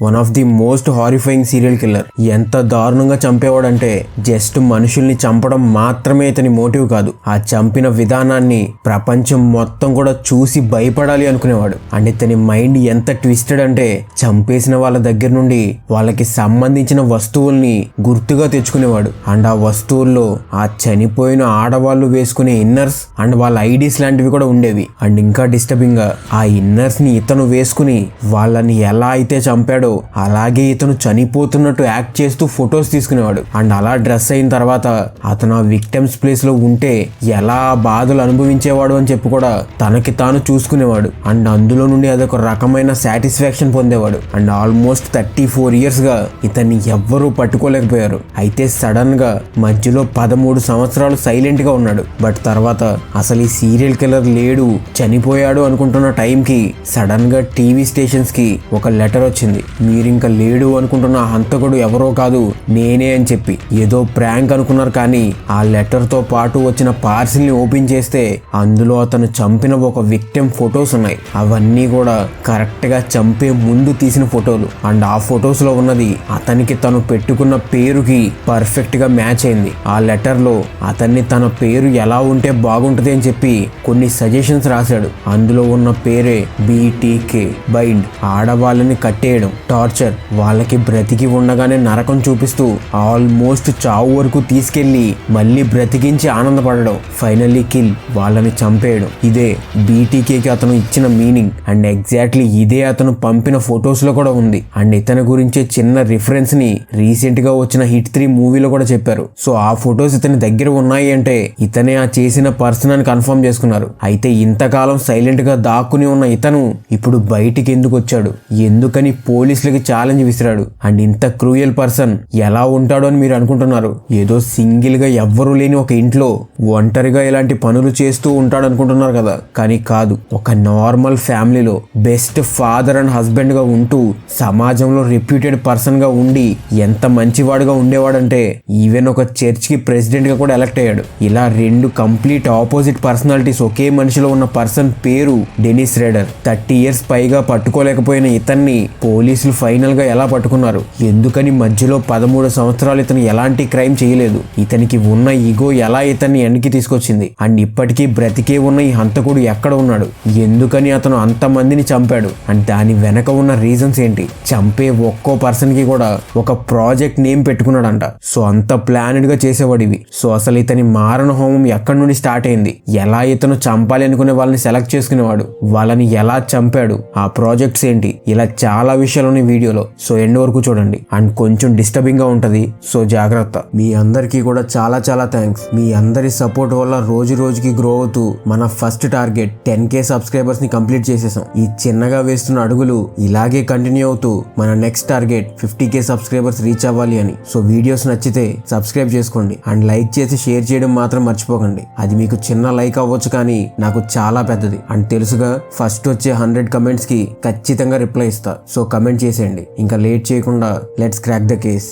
One of the most horrifying serial killer. ఎంత దారుణంగా చంపేవాడంటే just మనుషుల్ని చంపడం మాత్రమే ఇతని మోటివ్ కాదు, ఆ చంపిన విధానాన్ని ప్రపంచం మొత్తం కూడా చూసి భయపడాలి అనుకునేవాడు. అండ్ ఇతని మైండ్ ఎంత ట్విస్టెడ్ అంటే చంపేసిన వాళ్ళ దగ్గర నుండి వాళ్ళకి సంబంధించిన వస్తువుల్ని గుర్తుగా తెచ్చుకునేవాడు. అండ్ ఆ వస్తువుల్లో ఆ చనిపోయిన ఆడవాళ్ళు వేసుకునే ఇన్నర్స్ అండ్ వాళ్ళ ఐడీస్ లాంటివి కూడా ఉండేవి. అండ్ ఇంకా డిస్టర్బింగ్ గా ఆ ఇన్నర్స్ ని ఇతను వేసుకుని వాళ్ళని ఎలా అయితే చంపాడో అలాగే ఇతను చనిపోతున్నట్టు యాక్ట్ చేస్తూ ఫొటోస్ తీసుకునేవాడు. అండ్ అలా డ్రెస్ అయిన తర్వాత అతను ఆ విక్టిమ్స్ ప్లేస్ లో ఉంటే ఎలా బాధలు అనుభవించేవాడు అని చెప్పి కూడా తనకి తాను చూసుకునేవాడు. అండ్ అందులో నుండి అదొక రకమైన సాటిస్ఫాక్షన్ పొందేవాడు. అండ్ ఆల్మోస్ట్ 34 years గా ఇతన్ని ఎవ్వరూ పట్టుకోలేకపోయారు. అయితే సడన్ గా మధ్యలో 13 సంవత్సరాలు సైలెంట్ గా ఉన్నాడు. బట్ తర్వాత అసలు ఈ సీరియల్ కిల్లర్ లేడు, చనిపోయాడు అనుకుంటున్న టైంకి సడన్ గా టీవీ స్టేషన్స్ కి ఒక లెటర్ వచ్చింది. మీరింక లేడు అనుకుంటున్న హంతకుడు ఎవరో కాదు, నేనే అని చెప్పి. ఏదో ప్రాంక్ అనుకున్నారు, కానీ ఆ లెటర్ తో పాటు వచ్చిన పార్సిల్ ని ఓపెన్ చేస్తే అందులో అతను చంపిన ఒక విక్టిమ్ ఫొటోస్ ఉన్నాయి. అవన్నీ కూడా కరెక్ట్ గా చంపే ముందు తీసిన ఫోటోలు. అండ్ ఆ ఫొటోస్ లో ఉన్నది అతనికి తను పెట్టుకున్న పేరుకి పర్ఫెక్ట్ గా మ్యాచ్ అయింది. ఆ లెటర్ లో అతన్ని తన పేరు ఎలా ఉంటే బాగుంటది అని చెప్పి కొన్ని సజెషన్స్ రాశాడు. అందులో ఉన్న పేరే BTK, బైండ్. ఆడవాళ్ళని కట్టేయడం, టార్చర్, వాళ్ళకి బ్రతికి ఉండగానే నరకం చూపిస్తూ ఆల్మోస్ట్ చావు వరకు తీసుకెళ్లి మళ్ళీ బ్రతికించి ఆనందపడడం, ఫైనల్లీ కిల్, వాళ్ళని చంపేయడం. ఇదే BTKకి అతను ఇచ్చిన మీనింగ్. అండ్ ఎగ్జాక్ట్లీ ఇదే అతను పంపిన ఫొటోస్ లో కూడా ఉంది. అండ్ ఇతని గురించే చిన్న రిఫరెన్స్ ని రీసెంట్ గా వచ్చిన హిట్ 3 మూవీలో కూడా చెప్పారు. సో ఆ ఫొటోస్ ఇతని దగ్గర ఉన్నాయి అంటే ఇతనే ఆ చేసిన పర్సన్ అని కన్ఫర్మ్ చేసుకున్నారు. అయితే ఇంతకాలం సైలెంట్ గా దాక్కుని ఉన్న ఇతను ఇప్పుడు బయటికి ఎందుకు వచ్చాడు, ఎందుకని పోలీసులకి ఛాలెంజ్ విసిరాడు? అండ్ ఇంత క్రూయల్ పర్సన్ ఎలా ఉంటాడు అని మీరు అనుకుంటున్నారు. ఏదో సింగిల్ గా ఎవ్వరూ లేని ఒక ఇంట్లో ఒంటరిగా ఇలాంటి పనులు చేస్తూ ఉంటాడు అనుకుంటున్నారు కదా, కానీ కాదు. ఒక నార్మల్ ఫ్యామిలీలో బెస్ట్ ఫాదర్ అండ్ హస్బెండ్ గా ఉంటూ సమాజంలో రెప్యూటెడ్ పర్సన్ గా ఉండి ఎంత మంచివాడుగా ఉండేవాడంటే ఈవెన్ ఒక చర్చ్ కి ప్రెసిడెంట్ గా కూడా ఎలక్ట్ అయ్యాడు. ఇలా 2 కంప్లీట్ ఆపోజిట్ పర్సనాలిటీస్ ఒకే మనిషిలో ఉన్న పర్సన్ పేరు డెనిస్ రేడర్. 30 years పైగా పట్టుకోలేకపోయిన ఇతన్ని పోలీసులు ఫైనల్ గా ఎలా పట్టుకున్నారు? ఎందుకని మధ్యలో 13 సంవత్సరాలు ఇతను ఎలాంటి క్రైమ్ చేయలేదు? ఇతనికి ఉన్న ఈగో ఎలా ఇతన్ని వెనక్కి తీసుకొచ్చింది? అండ్ ఇప్పటికీ బ్రతికే ఉన్న ఈ హంతకుడు ఎక్కడ ఉన్నాడు? ఎందుకని అతను అంతమందిని చంపాడు? అండ్ దాని వెనక ఉన్న రీజన్స్ ఏంటి? చంపే ఒక్కో పర్సన్ కి కూడా ఒక ప్రాజెక్ట్ నేమ్ పెట్టుకున్నాడంట. సో అంత ప్లానెడ్ గా చేసేవాడు ఇవి. సో అసలు ఇతని మారణ హోమం ఎక్కడి నుండి స్టార్ట్ అయింది? ఎలా ఇతను చంపాలి అనుకునే వాళ్ళని సెలెక్ట్ చేసుకునేవాడు? వాళ్ళని ఎలా చంపాడు? ఆ ప్రాజెక్ట్స్ ఏంటి? ఇలా చాలా విషయాలు ఉన్నాయి వీడియోలో. సో ఎండ్ వరకు చూడండి. అండ్ కొంచెం డిస్టర్బింగ్ గా ఉంటది, సో జాగ్రత్త. మీ అందరికీ కూడా చాలా చాలా థ్యాంక్స్. మీ అందరి సపోర్ట్ వల్ల రోజు రోజుకి గ్రో అవుతూ మన ఫస్ట్ టార్గెట్ 10K సబ్స్క్రైబర్స్ ని కంప్లీట్ చేసేసాం. ఈ చిన్నగా వేస్తున్న అడుగులు ఇలాగే కంటిన్యూ అవుతూ మన next target 50K subscribers reach అవ్వాలి అని. సో వీడియోస్ నచ్చితే సబ్స్క్రైబ్ చేసుకోండి అండ్ లైక్ చేసి షేర్ చేయడం మాత్రం మర్చిపోకండి. అది మీకు చిన్న లైక్ అవ్వచ్చు, కానీ నాకు చాలా పెద్దది. అండ్ తెలుసుగా, ఫస్ట్ వచ్చే 100 కమెంట్స్ కి ఖచ్చితంగా రిప్లై ఇస్తా. సో కమెంట్ చేసేయండి. ఇంకా లేట్ చేయకుండా let's crack the case.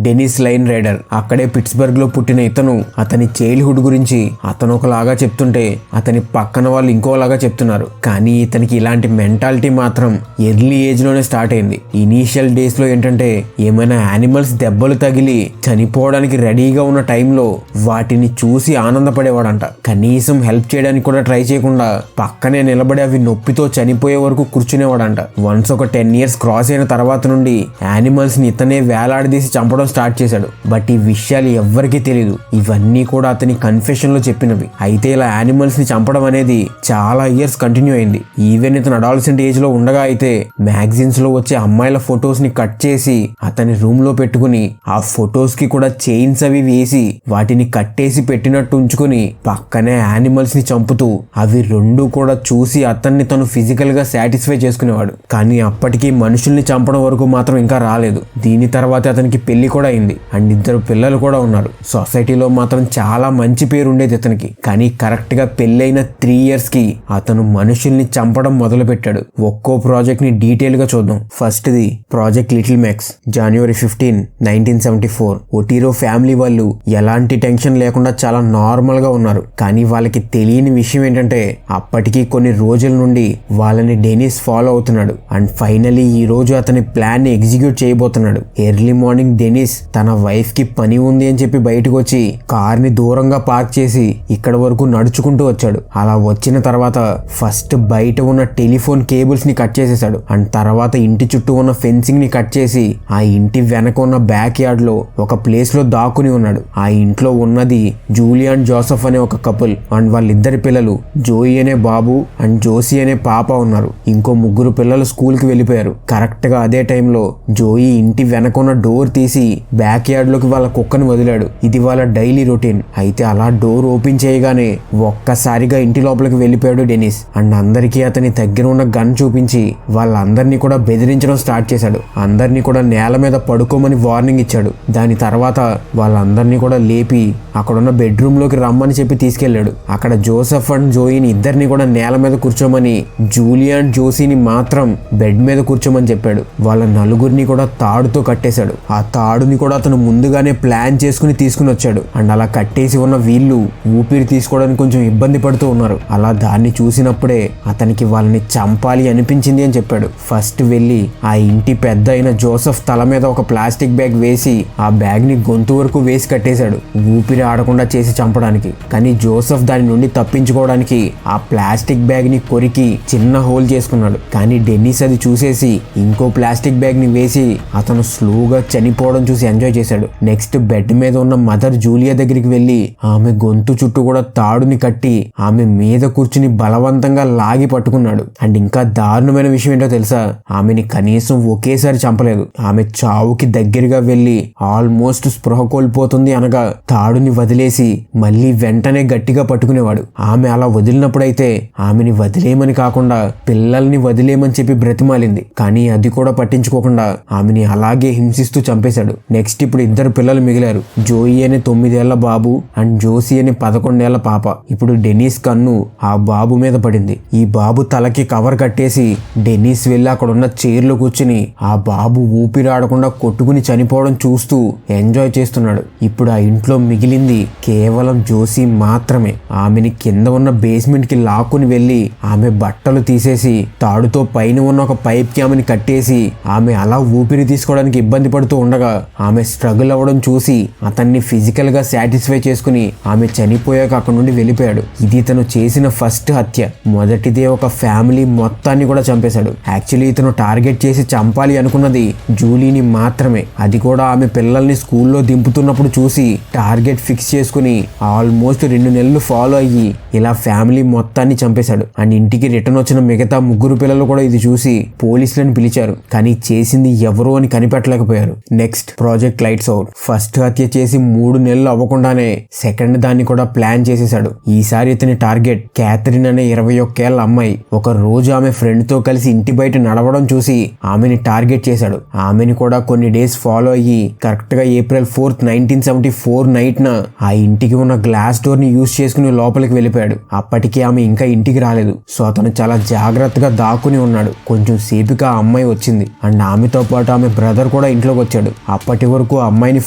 Dennis Lynn Rader. అక్కడే పిట్స్బర్గ్ లో పుట్టిన ఇతను అతని చైల్డ్హుడ్ గురించి అతను ఒకలాగా చెప్తుంటే అతని పక్కన వాళ్ళు ఇంకోలాగా చెప్తున్నారు. కానీ ఇతనికి ఇలాంటి మెంటాలిటీ మాత్రం ఎర్లీ ఏజ్ లోనే స్టార్ట్ అయింది. ఇనీషియల్ డేస్ లో ఏంటంటే ఏమైనా యానిమల్స్ దెబ్బలు తగిలి చనిపోవడానికి రెడీగా ఉన్న టైంలో వాటిని చూసి ఆనందపడేవాడంట. కనీసం హెల్ప్ చేయడానికి కూడా ట్రై చేయకుండా పక్కనే నిలబడి అవి నొప్పితో చనిపోయే వరకు కూర్చునేవాడంట. వన్స్ ఒక 10 years క్రాస్ అయిన తర్వాత నుండి యానిమల్స్ ని ఇతనే వేలాడదీసి చంపడం స్టార్ట్ చేశాడు. బట్ ఈ విషయాలు ఎవ్వరికీ తెలియదు. ఇవన్నీ కూడా అతని కన్ఫెషన్ లో చెప్పినవి. అయితే ఇలా యానిమల్స్ ని చంపడం అనేది చాలా ఇయర్స్ కంటిన్యూ అయింది. ఈవెన్ ఇతను అడాలసెంట్ ఏజ్ లో ఉండగా అయితే మ్యాగజైన్స్ లో వచ్చే అమ్మాయిల ఫొటోస్ ని కట్ చేసి అతని రూమ్ లో పెట్టుకుని ఆ ఫొటోస్ కి కూడా చైన్స్ అవి వేసి వాటిని కట్టేసి పెట్టినట్టు ఉంచుకుని పక్కనే యానిమల్స్ ని చంపుతూ అవి 2 కూడా చూసి అతన్ని తను ఫిజికల్ గా సాటిస్ఫై చేసుకునేవాడు. కానీ అప్పటికీ మనుషుల్ని చంపడం వరకు మాత్రం ఇంకా రాలేదు. దీని తర్వాత అతనికి పెళ్లి కూడా అయింది అండ్ 2 పిల్లలు కూడా ఉన్నారు. సొసైటీలో మాత్రం చాలా మంచి పేరు ఉండేది ఇతనికి. కానీ కరెక్ట్ గా పెళ్ళైన 3 years కి అతను మనుషుల్ని చంపడం మొదలు పెట్టాడు. ఒక్కో ప్రాజెక్ట్ ని డీటెయిల్ గా చూద్దాం. First the project little Max, January 15, 1974. Otero family వాళ్ళు ఎలాంటి టెన్షన్ లేకుండా చాలా నార్మల్ గా ఉన్నారు. కానీ వాళ్ళకి తెలియని విషయం ఏంటంటే అప్పటికి కొన్ని రోజుల నుండి వాళ్ళని డెనిస్ ఫాలో అవుతున్నాడు. అండ్ ఫైనలీ ఈ రోజు అతని ప్లాన్ ని ఎగ్జిక్యూట్ చేయబోతున్నాడు. ఎర్లీ మార్నింగ్ డెనిస్ తన వైఫ్ కి పని ఉంది అని చెప్పి బయటకు వచ్చి కార్ ని దూరంగా పార్క్ చేసి ఇక్కడ వరకు నడుచుకుంటూ వచ్చాడు. అలా వచ్చిన తర్వాత ఫస్ట్ బయట ఉన్న టెలిఫోన్ కేబుల్స్ ని కట్ చేసేసాడు. అండ్ తర్వాత ఇంటి చుట్టూ ఉన్న ఫెన్సింగ్ ని కట్ చేసి ఆ ఇంటి వెనక ఉన్న బ్యాక్ యార్డ్ లో ఒక ప్లేస్ లో దాక్కుని ఉన్నాడు. ఆ ఇంట్లో ఉన్నది జూలీ అండ్ జోసెఫ్ అనే ఒక కపుల్ అండ్ వాళ్ళిద్దరి పిల్లలు జోయి అనే బాబు అండ్ జోసీ అనే పాప ఉన్నారు. ఇంకో 3 పిల్లలు స్కూల్ కి వెళ్ళిపోయారు. కరెక్ట్ గా అదే టైంలో జోయి ఇంటి వెనక ఉన్న డోర్ తీసి బ్యాక్ యార్డ్ లోకి వాళ్ళ కుక్కని వదిలాడు. ఇది వాళ్ళ డైలీ రొటీన్. అయితే అలా డోర్ ఓపెన్ చేయగానే ఒక్కసారిగా ఇంటి లోపలికి వెళ్ళిపోయాడు డెనిస్. అండ్ అందరికీ అతని దగ్గర ఉన్న గన్ చూపించి వాళ్ళందరినీ కూడా బెదిరించడం స్టార్ట్ చేశాడు. అందరినీ కూడా నేల మీద పడుకోమని వార్నింగ్ ఇచ్చాడు. దాని తర్వాత వాళ్ళందరినీ కూడా లేపి అక్కడున్న బెడ్రూమ్ లోకి రమ్మని చెప్పి తీసుకెళ్లాడు. అక్కడ జోసెఫ్ అండ్ జోయిని ఇద్దరిని కూడా నేల మీద కూర్చోమని, జూలీ అండ్ జోసీని మాత్రం బెడ్ మీద కూర్చోమని చెప్పాడు. వాళ్ళ 4 కూడా తాడుతో కట్టేశాడు. ఆ తాడుని కూడా అతను ముందుగానే ప్లాన్ చేసుకుని తీసుకుని వచ్చాడు. అండ్ అలా కట్టేసి ఉన్న వీళ్ళు ఊపిరి తీసుకోవడానికి కొంచెం ఇబ్బంది పడుతూ ఉన్నారు. అలా దాన్ని చూసినప్పుడే అతనికి వాళ్ళని చంపాలి అనిపించింది అని చెప్పాడు. ఫస్ట్ వెళ్ళి ఆ ఇంటి పెద్ద అయిన జోసెఫ్ తల మీద ఒక ప్లాస్టిక్ బ్యాగ్ వేసి ఆ బ్యాగ్ ని గొంతు వరకు వేసి కట్టేశాడు, ఊపిరి ఆడకుండా చేసి చంపడానికి. కానీ జోసెఫ్ దాని నుండి తప్పించుకోవడానికి ఆ ప్లాస్టిక్ బ్యాగ్ ని కొరికి చిన్న హోల్ చేసుకున్నాడు. కానీ డెన్నిస్ అది చూసేసి ఇంకో ప్లాస్టిక్ బ్యాగ్ ని వేసి అతను స్లోగా చనిపోవడం చూసి ఎంజాయ్ చేశాడు. నెక్స్ట్ బెడ్ మీద ఉన్న మదర్ జూలియా దగ్గరికి వెళ్లి ఆమె గొంతు చుట్టూ కూడా తాడుని కట్టి ఆమె మీద కూర్చుని బలవంతంగా లాగి పట్టుకున్నాడు. అండ్ ఇంకా దారుణమైన విషయం ఏంటో తెలుసా, ఆమెని కనీసం ఒకేసారి చంపలేదు. ఆమె చావుకి దగ్గరగా వెళ్లి ఆల్మోస్ట్ స్పృహ కోల్పోతుంది అనగా తాడుని వదిలేసి మళ్ళీ వెంటనే గట్టిగా పట్టుకునేవాడు. ఆమె అలా వదిలినప్పుడైతే ఆమెని వదిలేయమని కాకుండా పిల్లల్ని వదిలేయమని చెప్పి బ్రతిమాలింది. కానీ అది కూడా పట్టించుకోకుండా ఆమెని అలాగే హింసిస్తూ చంపేశాడు. నెక్స్ట్ ఇప్పుడు 2 పిల్లలు మిగిలారు. జోయి అనే 9 ఏళ్ల బాబు అండ్ జోసీ అనే 11 ఏళ్ల పాప. ఇప్పుడు డెనిస్ కన్ను ఆ బాబు మీద పడింది. ఈ బాబు తలకి కవర్ కట్టేసి డెనిస్ వెళ్ళి అక్కడ ఉన్న చైర్లో కూర్చుని ఆ బాబు ఊపిరాడకుండా కొట్టుకుని చనిపోవడం చూస్తూ ఎంజాయ్ చేస్తున్నాడు. ఇప్పుడు ఆ ఇంట్లో మిగిలింది కేవలం జోసీ మాత్రమే. ఆమెని కింద ఉన్న బేస్మెంట్ కి లాక్కుని వెళ్లి ఆమె బట్టలు తీసేసి తాడుతో పైన ఉన్న ఒక పైప్ కి ఆమెని కట్టేసి ఆమె అలా ఊపిరి తీసుకోవడానికి ఇబ్బంది పడుతూ ఉండగా ఆమె స్ట్రగుల్ అవ్వడం చూసి అతన్ని ఫిజికల్ గా సాటిస్ఫై చేసుకుని ఆమె చనిపోయాక అక్కడ నుండి వెళ్ళిపోయాడు. ఇది ఇతను చేసిన ఫస్ట్ హత్య. మొదటిదే ఒక ఫ్యామిలీ మొత్తాన్ని కూడా చంపేశాడు. యాక్చువల్లీ ఇతను టార్గెట్ చేసి చంపాలి అనుకున్నది జూలీని మాత్రమే. అది కూడా ఆమె పిల్లల్ని స్కూల్లో దింపుతున్నప్పుడు చూసి టార్గెట్ ఫిక్స్ చేసుకుని ఆల్మోస్ట్ 2 నెలలు ఫాలో అయ్యి ఇలా ఫ్యామిలీ మొత్తాన్ని చంపేశాడు. అండ్ ఇంటికి రిటర్న్ వచ్చిన మిగతా 3 పిల్లలు కూడా ఇది చూసి పోలీసులను పిలిచారు. కానీ చేసింది ఎవరు అని కనిపెట్టలేకపోయారు. Next project lights out. First హత్య చేసి 3 నెలలు అవ్వకుండానే సెకండ్ దాన్ని కూడా ప్లాన్ చేసేశాడు. ఈసారి ఇతని టార్గెట్ క్యాథరిన్ అనే 21 ఏళ్ల అమ్మాయి. ఒక రోజు ఆమె ఫ్రెండ్ తో కలిసి ఇంటి బయట నడవడం చూసి ఆమెని టార్గెట్ చేశాడు. ఆమెని కూడా కొన్ని డేస్ ఫాలో అయ్యి కరెక్ట్ గా April 4, 1974 నైట్ న ఆ ఇంటికి ఉన్న గ్లాస్ డోర్ ని యూజ్ చేసుకుని లోపలికి వెళ్ళిపోయాడు. అప్పటికి ఆమె ఇంకా ఇంటికి రాలేదు. సో అతను చాలా జాగ్రత్తగా దాక్కుని ఉన్నాడు. కొంచెం సేపుగా ఆ అమ్మాయి వచ్చింది అండ్ ఆమెతో పాటు ఆమె బ్రదర్ కూడా ఇంట్లోకి వచ్చాడు. అప్పటి వరకు ఆ అమ్మాయిని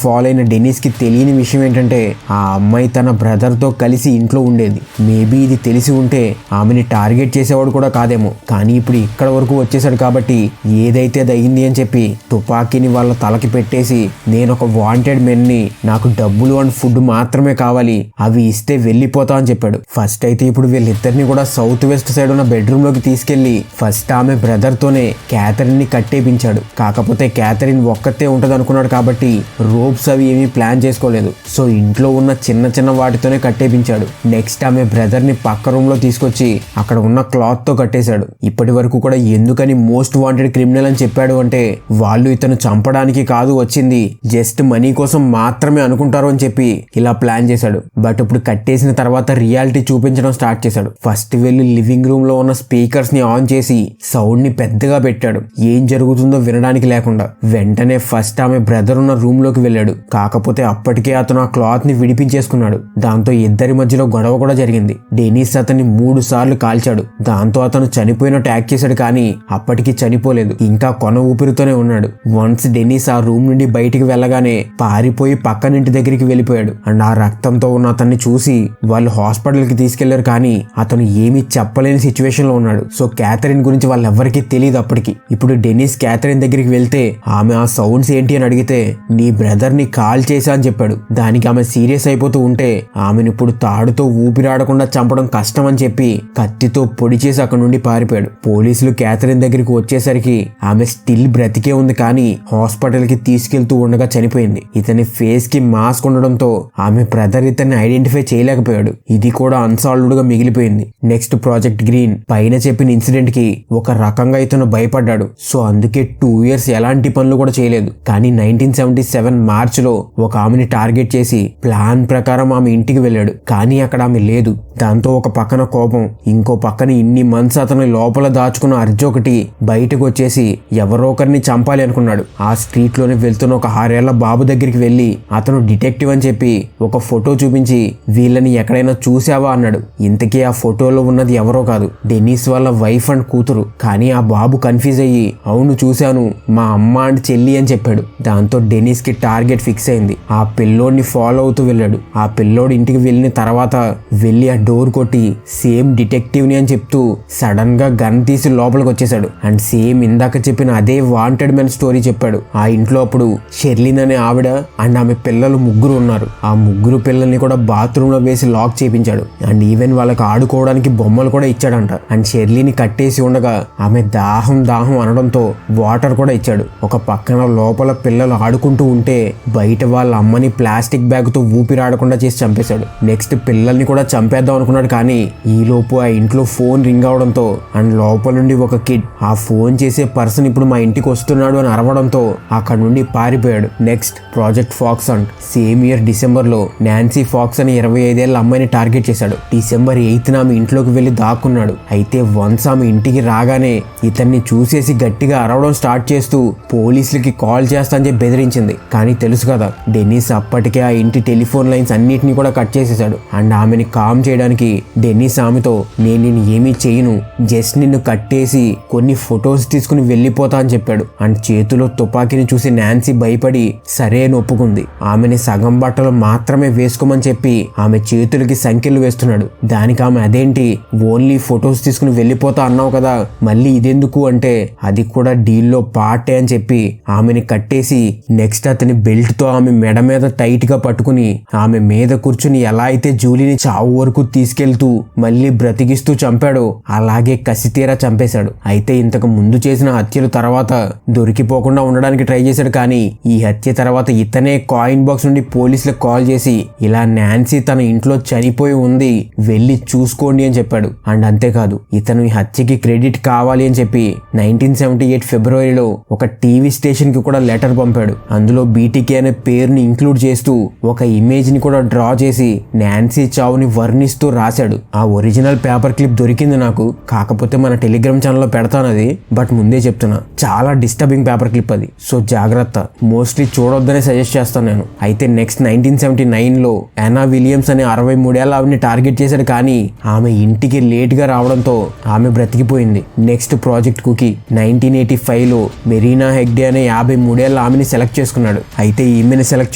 ఫాలో అయిన డెనిస్ కి తెలియని విషయం ఏంటంటే ఆ అమ్మాయి తన బ్రదర్ తో కలిసి ఇంట్లో ఉండేది. మేబీ ఇది తెలిసి ఉంటే ఆమెని టార్గెట్ చేసేవాడు కూడా కాదేమో. కానీ ఇప్పుడు ఇక్కడ వరకు వచ్చేసాడు కాబట్టి ఏదైతే అయింది అని చెప్పి తుపాకీని వాళ్ళ తలకి పెట్టేసి నేను ఒక వాంటెడ్ మెన్ ని, నాకు డబ్బులు అండ్ ఫుడ్ మాత్రమే కావాలి, అవి ఇస్తే వెళ్ళిపోతా అని చెప్పాడు. ఫస్ట్ అయితే ఇప్పుడు వీళ్ళిద్దరిని కూడా సౌత్ వెస్ట్ సైడ్ ఉన్న బెడ్రూమ్ లోకి తీసుకెళ్లి ఫస్ట్ ఆమె బ్రదర్ తోనే క్యాథరిన్ ని కట్టేపించాడు. కాకపోతే క్యాథరిన్ ఒక్కతే ఉంటది అనుకున్నాడు కాబట్టి రోప్స్ అవి ఏమీ ప్లాన్ చేసుకోలేదు. సో ఇంట్లో ఉన్న చిన్న చిన్న వాటితోనే కట్టేపించాడు. నెక్స్ట్ ఆమె బ్రదర్ ని పక్క రూమ్ లో తీసుకొచ్చి అక్కడ ఉన్న క్లాత్ తో కట్టేశాడు. ఇప్పటి వరకు కూడా ఎందుకని మోస్ట్ వాంటెడ్ క్రిమినల్ అని చెప్పాడు అంటే వాళ్ళు ఇతను చంపడానికి కాదు వచ్చింది, జస్ట్ మనీ కోసం మాత్రమే అనుకుంటారు అని చెప్పి ఇలా ప్లాన్ చేశాడు. బట్ ఇప్పుడు కట్టేసిన తర్వాత రియాలిటీ చూపించడం స్టార్ట్ చేశాడు. ఫస్ట్ వెళ్ళి లివింగ్ రూమ్ లో ఉన్న స్పీకర్స్ ని ఆన్ చేసి సౌండ్ ని పెద్దగా పెట్టాడు, ఏం జరుగుతుందో వినడానికి లేకుండా. వెంటనే ఫస్ట్ ఆమె బ్రదర్ ఉన్న రూమ్ లోకి వెళ్ళాడు. కాకపోతే అప్పటికే అతను ఆ క్లాత్ ని విడిపించేసుకున్నాడు. దాంతో ఇద్దరి మధ్యలో గొడవ కూడా జరిగింది. డెనిస్ అతన్ని 3 సార్లు కాల్చాడు. దాంతో అతను చనిపోయినట్టు యాక్ట్ చేశాడు, కానీ అప్పటికి చనిపోలేదు, ఇంకా కొన ఊపిరితోనే ఉన్నాడు. వన్స్ డెనిస్ ఆ రూమ్ నుండి బయటికి వెళ్ళగానే పారిపోయి పక్కనింటి దగ్గరికి వెళ్ళిపోయాడు. అండ్ ఆ రక్తంతో ఉన్న అతన్ని చూసి వాళ్ళు హాస్పిటల్ కి తీసుకెళ్లారు, కానీ అతను ఏమీ చెప్పలేని సిచ్యువేషన్ లో ఉన్నాడు. సో క్యాథరిన్ గురించి వాళ్ళెవ్వరికీ తెలియదు అప్పటికి. ఇప్పుడు డెనిస్ క్యాథరిన్ దగ్గరికి వెళ్తే ఆమె ఆ సౌండ్స్ ఏంటి అని అడిగితే నీ బ్రదర్ ని కాల్ చేశా అని చెప్పాడు. దానికి ఆమె సీరియస్ అయిపోతూ ఉంటే ఆమెను ఇప్పుడు తాడుతో ఊపిరాడకుండా చంపడం కష్టం అని చెప్పి కత్తితో పొడి చేసి అక్కడ నుండి పారిపోయాడు. పోలీసులు క్యాథరిన్ దగ్గరికి వచ్చేసరికి ఆమె స్టిల్ బ్రతికే ఉంది, కానీ హాస్పిటల్ కి తీసుకెళ్తూ ఉండగా చనిపోయింది. ఇతని ఫేస్ కి మాస్క్ ఉండడంతో ఆమె బ్రదర్ ఇతన్ని ఐడెంటిఫై చేయలేకపోయాడు. ఇది కూడా అన్సాల్వ్డ్ గా మిగిలిపోయింది. నెక్స్ట్ ప్రాజెక్ట్ గ్రీన్ పైన చెప్పిన ఇన్సిడెంట్ కి ఒక రకంగా ఇతను భయపడ్డాడు. సో అందుకే 2 years ఎలాంటి పనులు కూడా చేయలేదు. కానీ 1977 మార్చ్ లో ఒక ఆమెని టార్గెట్ చేసి ప్లాన్ ప్రకారం ఆమె ఇంటికి వెళ్ళాడు. కానీ అక్కడ ఆమె లేదు. దాంతో ఒక పక్కన కోపం, ఇంకో పక్కన ఇన్ని మంత్స్ అతను లోపల దాచుకున్న అర్జు ఒకటి బయటకు వచ్చేసి ఎవరో ఒకరిని చంపాలి అనుకున్నాడు. ఆ స్ట్రీట్ లోనే వెళ్తున్న ఒక 6 ఏళ్ల బాబు దగ్గరికి వెళ్లి అతను డిటెక్టివ్ అని చెప్పి ఒక ఫోటో చూపించి వీళ్ళని ఎక్కడైనా చూసావా అన్నాడు. ఇంతకీ ఆ ఫోటోలో ఉన్నది ఎవరో కాదు, డెనిస్ వాళ్ళ వైఫ్ అండ్ కూతురు. కానీ ఆ బాబు కన్ఫ్యూజ్ అయ్యి అవును చూశాను, మా అమ్మ అండ్ చెల్లి అని చెప్పాడు. దాంతో డెనిస్ కి టార్గెట్ ఫిక్స్ అయింది. ఆ పిల్లోడిని ఫాలో అవుతూ వెళ్ళాడు. ఆ పిల్లోడు ఇంటికి వెళ్ళిన తర్వాత వెళ్ళి ఆ డోర్ కొట్టి సేమ్ డిటెక్టివ్ ని అని చెప్తూ సడన్ గా గన్ తీసి లోపలికి వచ్చేసాడు. అండ్ సేమ్ ఇందాక చెప్పిన అదే వాంటెడ్ మెన్ స్టోరీ చెప్పాడు. ఆ ఇంట్లో అప్పుడు షెర్లిన్ అనే ఆవిడ అండ్ ఆమె పిల్లలు 3 ఉన్నారు. ఆ 3 పిల్లల్ని కూడా బాత్రూమ్ లో వేసి లాక్ చేయించాడు. అండ్ ఈవెన్ వాళ్ళకి ఆడుకోవడానికి బొమ్మలు కూడా ఇచ్చాడంట. అండ్ షెర్లీని కట్టేసి ఉండగా ఆమె దాహం అనడంతో వాటర్ కూడా ఇచ్చాడు. ఒక పక్కన లోపల పిల్లలు ఆడుకుంటూ ఉంటే బయట వాళ్ళ అమ్మని ప్లాస్టిక్ బ్యాగ్ తో ఊపిరాడకుండా చేసి చంపేశాడు. నెక్స్ట్ పిల్లల్ని కూడా చంపేద్దాం అనుకున్నాడు. కానీ ఈలోపు ఆ ఇంట్లో ఫోన్ రింగ్ అవడంతో అండ్ లోపల నుండి ఒక కిడ్ ఆ ఫోన్ చేసే పర్సన్ ఇప్పుడు మా ఇంటికి వస్తున్నాడు అని అరవడంతో అక్కడ నుండి పారిపోయాడు. Next project pox and same year December లో నాన్సీ ఫాక్స్ అని 25 ఏళ్ల అమ్మాయిని టార్గెట్ చేశాడు. డిసెంబర్ 8న ఆమె ఇంట్లోకి వెళ్లి దాక్కున్నాడు. అయితే వన్స్ ఆమె ఇంటికి రాగానే ఇతన్ని చూసేసి గట్టిగా అరవడం స్టార్ట్ చేస్తూ పోలీసులకి కాల్ చేస్తా అని చెప్పి బెదిరించింది. కానీ తెలుసు కదా, డెనిస్ అప్పటికే ఆ ఇంటి టెలిఫోన్ లైన్స్ అన్నిటిని కూడా కట్ చేసేసాడు. అండ్ ఆమెని కామ్ చేయడానికి డెనిస్ ఆమెతో నేను నిన్ను ఏమీ చేయను, జస్ట్ నిన్ను కట్టేసి కొన్ని ఫొటోస్ తీసుకుని వెళ్ళిపోతా అని చెప్పాడు. అండ్ చేతిలో తుపాకీని చూసి నాన్సీ భయపడి సరే అని ఒప్పుకుంది. ఆమెని సగం బట్టలు మాత్రమే వేసుకోమని చెప్పి ఆమె చేతులకి సంఖ్యలు వేస్తున్నాడు. దానికి ఆమె అదేంటి ఓన్లీ ఫొటోస్ తీసుకుని వెళ్ళిపోతా అన్నావు కదా, మళ్ళీ ఇదెందుకు అంటే అది కూడా డీల్లో పార్టే అని చెప్పి ఆమెని కట్టేసి నెక్స్ట్ అతని బెల్ట్ తో ఆమె మెడ మీద టైట్ గా పట్టుకుని ఆమె మీద కూర్చుని ఎలా అయితే జూలీని చావు వరకు తీసుకెళ్తూ మళ్ళీ బ్రతికిస్తూ చంపాడో అలాగే కసితీరా చంపేశాడు. అయితే ఇంతకు ముందు చేసిన హత్యల తర్వాత దొరికిపోకుండా ఉండడానికి ట్రై చేశాడు. కానీ ఈ హత్య తర్వాత ఇతనే కాయిన్ బాక్స్ నుండి పోలీసులకు కాల్ చేసి ఇలా నాన్సీ తన ఇంట్లో చనిపోయి ఉంది, వెళ్ళి చూసుకోండి అని చెప్పాడు. అండ్ అంతేకాదు ఇతను ఈ హత్యకి క్రెడిట్ కావాలి అని చెప్పి 1978 ఫిబ్రవరిలో ఒక టీవీ స్టేషన్ కి కూడా లెటర్ పంపాడు. అందులో బీటీకే అనే పేరుని ఇంక్లూడ్ చేస్తూ ఒక ఇమేజ్ ని కూడా డ్రా చేసి నాన్సీ చావుని వర్ణిస్తూ రాశాడు. ఆ ఒరిజినల్ పేపర్ క్లిప్ దొరికింది నాకు, కాకపోతే మన టెలిగ్రామ్ ఛానల్లో పెడతాను అది. బట్ ముందే చెప్తున్నా, చాలా డిస్టర్బింగ్ పేపర్ క్లిప్ అది, సో జాగ్రత్త, మోస్ట్లీ చూడొద్దనే సజెస్ట్ చేస్తాను నేను. అయితే నెక్స్ట్ 1979లో యానా విలియమ్స్ అనే 63 ఏళ్ల ఆవిడని టార్గెట్ చేశాడు. కానీ ఆమె ఇంటికి లేట్ గా రావడంతో ఆమె బ్రతికిపోయింది. నెక్స్ట్ ప్రాజెక్ట్ కుకీ 1985లో మెరీనా హెగ్డే అనే 53 ఏళ్ల ఆమెని సెలెక్ట్ చేసుకున్నాడు. అయితే ఈమెని సెలెక్ట్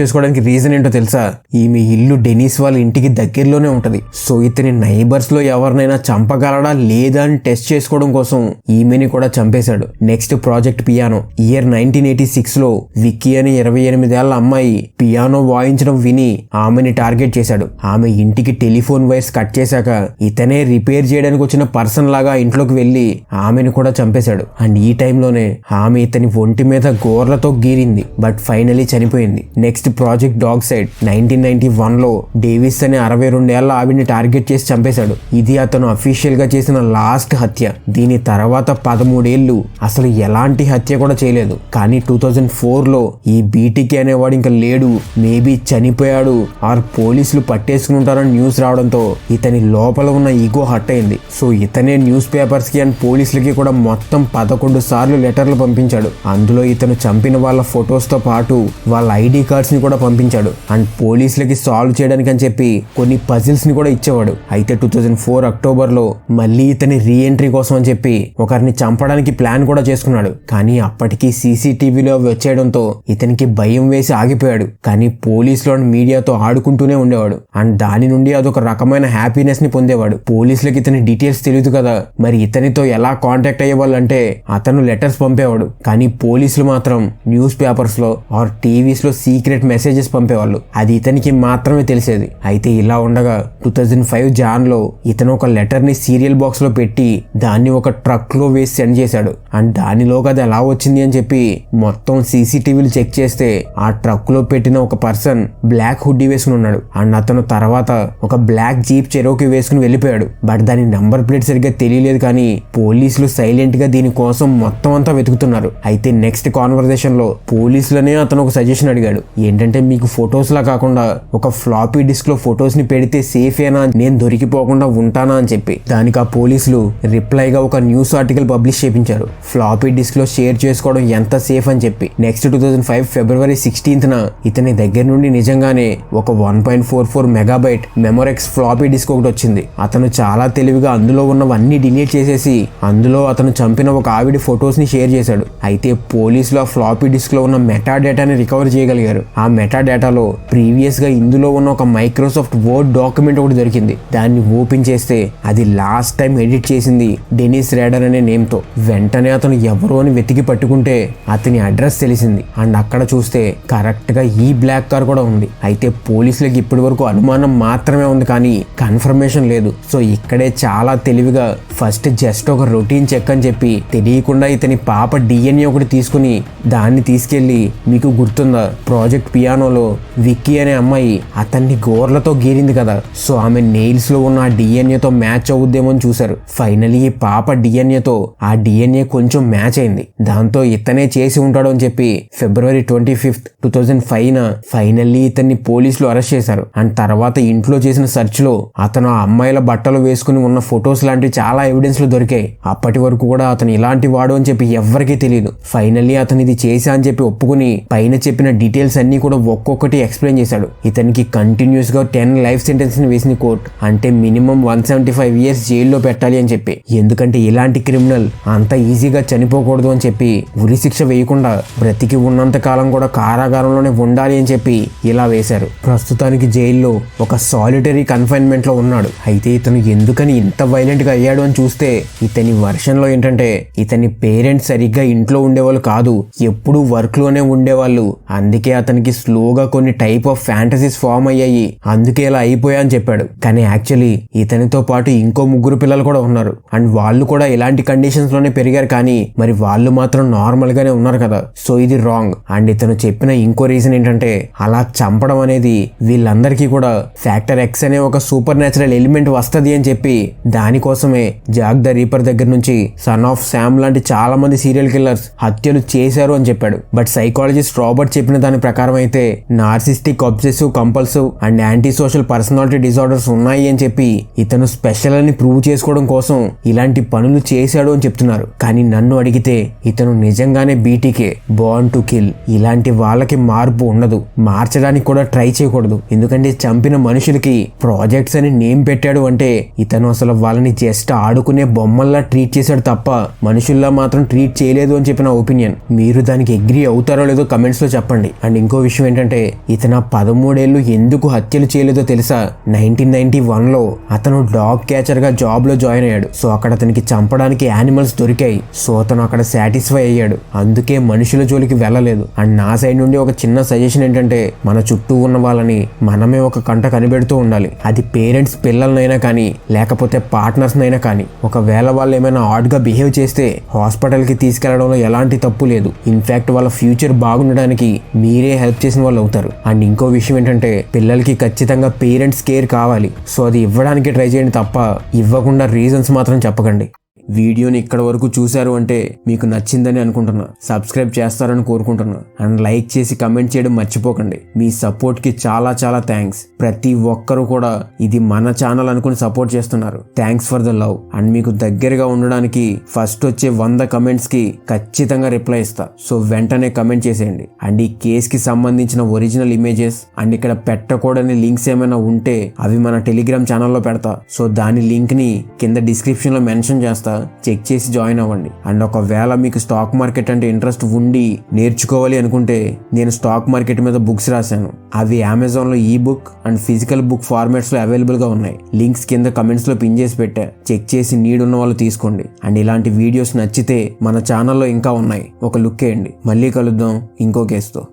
చేసుకోవడానికి రీజన్ ఏంటో తెలుసా? ఈమె ఇల్లు డెనిస్ వాళ్ళ ఇంటికి దగ్గరలోనే ఉంటది. సో ఇతని నైబర్స్ లో ఎవరినైనా చంపగలడా లేదా అని టెస్ట్ చేసుకోవడం కోసం ఈమెని కూడా చంపేశాడు. నెక్స్ట్ ప్రాజెక్ట్ పియానో ఇయర్ 1986లో విక్కీ అని 28 ఏళ్ల అమ్మాయి పియానో వాయించడం విని ఆమెని టార్గెట్ చేశాడు. ఆమె ఇంటికి టెలిఫోన్ వైర్స్ కట్ చేశాక ఇతనే రిపేర్ చేయడానికి వచ్చిన పర్సన్ లాగా ఇంట్లోకి వెళ్లి ఆమెను కూడా చంపేశాడు. అండ్ ఈ టైంలోనే ఆమె ఇతని ఒంటి మీద గోర్లతో గీరింది, బట్ ఫైనలీ చనిపోయింది. నెక్స్ట్ ప్రాజెక్ట్ డాగ్ సైడ్ 1991లో డేవిస్ అనే 62 ఏళ్ల ఆవిడ్ని టార్గెట్ చేసి చంపేశాడు. ఇది అతను అఫీషియల్ గా చేసిన లాస్ట్ హత్య. దీని తర్వాత 13 ఏళ్లు అసలు ఎలాంటి హత్య కూడా చేయలేదు. కానీ 2004లో ఈ బీటీకే అనేవాడు ఇంకా లేడు, మేబీ చనిపోయాడు ఆర్ పోలీసులు పట్టేసుకుని ఉంటారని న్యూస్ రావడంతో ఇతని లోపల ఉన్న ఈగో హర్ట్ అయింది. సో ఇతనే న్యూస్ పేపర్స్ కి అండ్ పోలీసులకి కూడా మొత్తం 11 సార్లు లెటర్లు పంపించాడు. అందులో ఇతను చంపిన వాళ్ళ ఫోటో ఫొటోస్ తో పాటు వాళ్ళ ఐడి కార్డ్స్ ని కూడా పంపించాడు. అండ్ పోలీసులకి సాల్వ్ చేయడానికి అని చెప్పి కొన్ని పజిల్స్ ని కూడా ఇచ్చేవాడు. అయితే 2004 అక్టోబర్లో మళ్ళీ ఇతని రీఎంట్రీ కోసం అని చెప్పి ఒకరిని చంపడానికి ప్లాన్ కూడా చేసుకున్నాడు. కానీ అప్పటికి సీసీటీవీలో వచ్చేయడంతో ఇతనికి భయం వేసి ఆగిపోయాడు. కానీ పోలీసులు అండ్ మీడియాతో ఆడుకుంటూనే ఉండేవాడు. అండ్ దాని నుండి అదొక రకమైన హ్యాపీనెస్ ని పొందేవాడు. పోలీసులకి ఇతని డీటెయిల్స్ తెలియదు కదా, మరి ఇతనితో ఎలా కాంటాక్ట్ అయ్యేవాళ్ళు అంటే అతను లెటర్స్ పంపేవాడు. కానీ పోలీసులు మాత్రం న్యూస్ పేపర్స్ లో ఆర్ టీవీస్ లో సీక్రెట్ మెసేజెస్ పంపేవాళ్ళు. అది ఇతనికి మాత్రమే తెలిసేది. అయితే ఇలా ఉండగా 2005 జాన్ లో ఇతను ఒక లెటర్ ని సీరియల్ బాక్స్ లో పెట్టి దాన్ని ఒక ట్రక్ లో వేసి సెండ్ చేశాడు. అండ్ దానిలోకి అది ఎలా వచ్చింది అని చెప్పి మొత్తం సీసీటీవీలు చెక్ చేస్తే ఆ ట్రక్ లో పెట్టిన ఒక పర్సన్ బ్లాక్ హుడ్డీ వేసుకుని ఉన్నాడు. అండ్ అతను తర్వాత ఒక బ్లాక్ జీప్ చెరోకి వేసుకుని వెళ్ళిపోయాడు. బట్ దాని నంబర్ ప్లేట్ సరిగ్గా తెలియలేదు. కానీ పోలీసులు సైలెంట్ గా దీని కోసం మొత్తం అంతా వెతుకుతున్నారు. అయితే నెక్స్ట్ కాన్వర్సేషన్ లో పోలీసులనే అతను ఒక సజెషన్ అడిగాడు. ఏంటంటే మీకు ఫొటోస్ లా కాకుండా ఒక ఫ్లాపీ డిస్క్ లో ఫొటోస్ ని పెడితే సేఫేనా, నేను దొరికిపోకుండా ఉంటానా అని చెప్పి. దానికి ఆ పోలీసులు రిప్లైగా ఒక న్యూస్ ఆర్టికల్ పబ్లిష్ చేయించారు, ఫ్లాపీ డిస్క్ లో షేర్ చేసుకోవడం ఎంత సేఫ్ అని చెప్పి. నెక్స్ట్ 2005 ఫిబ్రవరి 16th ఇతని దగ్గర నుండి నిజంగానే ఒక 1.44 మెగాబైట్ మెమోరెక్స్ ఫ్లాపీ డిస్క్ ఒకటి వచ్చింది. అతను చాలా తెలివిగా అందులో ఉన్నవన్నీ డిలీట్ చేసేసి అందులో అతను చంపిన ఒక ఆవిడ ఫొటోస్ ని షేర్ చేశాడు. అయితే పోలీసులు ఆ ఫ్లాపీ డిస్క్ లో ఉన్న మెటా డేటాని రికవర్ చేయగలిగారు. ఆ మెటా డేటాలో ప్రీవియస్ గా ఇందులో ఉన్న ఒక మైక్రోసాఫ్ట్ వర్డ్ డాక్యుమెంట్ ఒకటి దొరికింది. దాన్ని ఓపెన్ చేస్తే అది లాస్ట్ టైం ఎడిట్ చేసింది డెనిస్ రేడర్ అనే నేమ్ తో. వెంటనే అతను ఎవరో అని వెతికి పట్టుకుంటే అతని అడ్రస్ తెలిసింది. అండ్ అక్కడ చూస్తే కరెక్ట్ గా ఈ బ్లాక్ కార్ కూడా ఉంది. అయితే పోలీసులకు ఇప్పటి వరకు అనుమానం మాత్రమే ఉంది కానీ కన్ఫర్మేషన్ లేదు. సో ఇక్కడే చాలా తెలివిగా ఫస్ట్ జస్ట్ ఒక రొటీన్ చెక్ అని చెప్పి తెలియకుండా ఇతని పాప డిఎన్ఏ ఒకటి తీసుకుని దాన్ని తీసుకెళ్లి, మీకు గుర్తుందా ప్రాజెక్ట్ పియానోలో విక్కీ అనే అమ్మాయి అతన్ని గోర్లతో గీరింది కదా, సో ఆమె నెయిల్స్ లో ఉన్న ఆ డిఎన్ఏతో మ్యాచ్ అవుద్దేమో అని చూశారు. ఫైనలీ ఈ పాప డిఎన్ఏతో ఆ డిఎన్ఏ కొంచెం మ్యాచ్ అయింది. దాంతో ఇతనే చేసి ఉంటాడు అని చెప్పి ఫిబ్రవరి 25th 2005 ఫైనల్లీ ఇతన్ని పోలీసులు అరెస్ట్ చేశారు. అండ్ తర్వాత ఇంట్లో చేసిన సెర్చ్ లో అతను ఆ అమ్మాయిల బట్టలు వేసుకుని ఉన్న ఫొటోస్ లాంటివి చాలా ఎవిడెన్స్ లు దొరికాయి. అప్పటి వరకు కూడా అతను ఇలాంటి వాడు అని చెప్పి ఎవ్వరికీ తెలియదు. ఫైనల్లీ అతను ఇది చేశా అని చెప్పి ఒప్పుకుని పైన చెప్పిన డీటెయిల్స్ అన్ని కూడా ఒక్కొక్కటి ఎక్స్ప్లెయిన్ చేశాడు. ఇతనికి కంటిన్యూస్ గా 10 లైఫ్ సెంటెన్స్ ని వేసిన కోర్టు, అంటే మినిమం 175 years జైల్లో పెట్టాలి అని చెప్పి. ఎందుకంటే ఇలాంటి క్రిమినల్ అంత ఈజీగా చనిపోకూడదు అని చెప్పి ఉరి శిక్ష వేయకుండా బ్రతికి ఉన్నంత కాలం కూడా కారాగారంలోనే ఉండాలి అని చెప్పి ఇలా వేశారు. ప్రస్తుతానికి జైల్లో ఒక సాలిటరీ కన్ఫైన్మెంట్ లో ఉన్నాడు. అయితే ఇతను ఎందుకని ఇంత వైలెంట్ గా అయ్యాడు అని చూస్తే ఇతని వర్షన్ లో ఏంటంటే ఇతని పేరెంట్స్ సరిగ్గా ఇంట్లో ఉండేవాళ్ళు కాదు, ఎప్పుడూ వర్క్ లోనే ఉండేవాళ్ళు. అందుకే అతనికి స్లోగా కొన్ని టైప్ ఆఫ్ ఫ్యాంటసీస్ ఫామ్ అయ్యాయి, అందుకే ఇలా అయిపోయా అని చెప్పాడు. కానీ యాక్చువల్లీ ఇతనితో పాటు ఇంకో 3 పిల్లలు కూడా ఉన్నారు. అండ్ వాళ్ళు కూడా ఇలాంటి కండిషన్స్ లోనే పెరిగారు. కానీ మరి వాళ్ళు మాత్రం నార్మల్ గానే ఉన్నారు కదా, సో ఇది రాంగ్. అండ్ ఇతను చెప్పిన ఇంకో రీజన్ ఏంటంటే అలా చంపడం అనేది వీళ్ళందరికీ కూడా ఫ్యాక్టర్ ఎక్స్ అనే ఒక సూపర్ న్యాచురల్ ఎలిమెంట్ వస్తది అని చెప్పి దానికోసమే జాక్ ద రీపర్ దగ్గర నుంచి సన్ ఆఫ్ శామ్ లాంటి చాలా మంది సీరియల్ కిల్లర్స్ హత్యలు చేశారు అని చెప్పాడు. బట్ సైకాలజిస్ట్ రాబర్ట్ చెప్పిన దాని ప్రకారం అయితే narcissistic, obsessive compulsive and anti social personality disorders ఉన్నాయి అని చెప్పి ఇతను స్పెషల్ అని ప్రూవ్ చేసుకోవడం కోసం ఇలాంటి పనులు చేశాడు అని చెప్తున్నారు. కానీ నన్ను అడిగితే ఇతను నిజంగానే బీటీకే, బోర్న్ టు కిల్. ఇలాంటి వాళ్ళకి మార్పు ఉండదు, మార్చడానికి కూడా ట్రై చేయకూడదు. ఎందుకంటే చంపిన మనుషులకి ప్రాజెక్ట్స్ అని నేమ్ పెట్టాడు అంటే ఇతను అసలు వాళ్ళని జస్ట్ ఆడుకునే బొమ్మల్లా ట్రీట్ చేశాడు తప్ప మనుషుల్లా మాత్రం ట్రీట్ చేయలేదు అని చెప్పిన ఒపీనియన్. మీరు దానికి అగ్రీ అవుతారో లేదో కమెంట్స్ లో చెప్పండి. అండ్ ఇంకో విషయం ఏంటంటే ఇతను 13 ఏళ్ళు ఎందుకు హత్యలు చేయలేదో తెలుసా? 1991లో అతను డాగ్ క్యాచర్ గా జాబ్ లో జాయిన్ అయ్యాడు. సో అక్కడ అతనికి చంపడానికి యానిమల్స్ దొరికాయి. సో అతను అక్కడ సాటిస్ఫై అయ్యాడు, అందుకే మనుషుల జోలికి వెళ్ళలేదు. అండ్ నా సైడ్ నుండి ఒక చిన్న సజెషన్ ఏంటంటే మన చుట్టూ ఉన్న వాళ్ళని మనమే ఒక కంట కనిపెడుతూ ఉండాలి. అది పేరెంట్స్ పిల్లలనైనా కానీ లేకపోతే పార్ట్నర్స్ నైనా కానీ. ఒకవేళ వాళ్ళు ఏమైనా ఆడ్ గా బిహేవ్ చేస్తే హాస్పిటల్ కి తీసుకెళ్లడంలో ఎలాంటి తప్పు లేదు. ఇన్ఫాక్ట్ వాళ్ళ ఫ్యూచర్ బాగుండడానికి మీరే హెల్ప్ చేసిన వాళ్ళు అవుతారు. అండ్ ఇంకో విషయం ఏంటంటే పిల్లలకి ఖచ్చితంగా పేరెంట్స్ కేర్ కావాలి. సో అది ఇవ్వడానికి ట్రై చేయండి తప్ప ఇవ్వకుండా రీజన్స్ మాత్రం చెప్పకండి. వీడియోని ఇక్కడ వరకు చూశారు అంటే మీకు నచ్చిందని అనుకుంటున్నా. సబ్స్క్రైబ్ చేస్తారని కోరుకుంటున్నా. అండ్ లైక్ చేసి కమెంట్ చేయడం మర్చిపోకండి. మీ సపోర్ట్ కి చాలా చాలా థ్యాంక్స్. ప్రతి ఒక్కరు కూడా ఇది మన ఛానల్ అనుకుని సపోర్ట్ చేస్తున్నారు. Thanks for the love. And మీకు దగ్గరగా ఉండడానికి ఫస్ట్ వచ్చే 100 కమెంట్స్ కి ఖచ్చితంగా రిప్లై ఇస్తా. సో వెంటనే కమెంట్ చేసేయండి. అండ్ ఈ కేస్ కి సంబంధించిన ఒరిజినల్ ఇమేజెస్ అండ్ ఇక్కడ పెట్టకూడని లింక్స్ ఏమైనా ఉంటే అవి మన టెలిగ్రామ్ ఛానల్లో పెడతా. సో దాని లింక్ ని కింద డిస్క్రిప్షన్ లో మెన్షన్ చేస్తా. చెక్ చేసి జాయిన్ అవ్వండి. అండ్ ఒకవేళ మీకు స్టాక్ మార్కెట్ అంటే ఇంట్రెస్ట్ ఉండి నేర్చుకోవాలి అనుకుంటే నేను స్టాక్ మార్కెట్ మీద బుక్స్ రాశాను. అవి అమెజాన్ లో ఈ book and physical book formats లో అవైలబుల్ గా ఉన్నాయి. లింక్స్ కింద కమెంట్స్ లో పిన్ చేసి పెట్టా. చెక్ చేసి నీడ్ ఉన్న వాళ్ళు తీసుకోండి. అండ్ ఇలాంటి వీడియోస్ నచ్చితే మన ఛానల్లో ఇంకా ఉన్నాయి. ఒక లుక్ వేయండి. మళ్ళీ కలుద్దాం ఇంకో కేసుతో.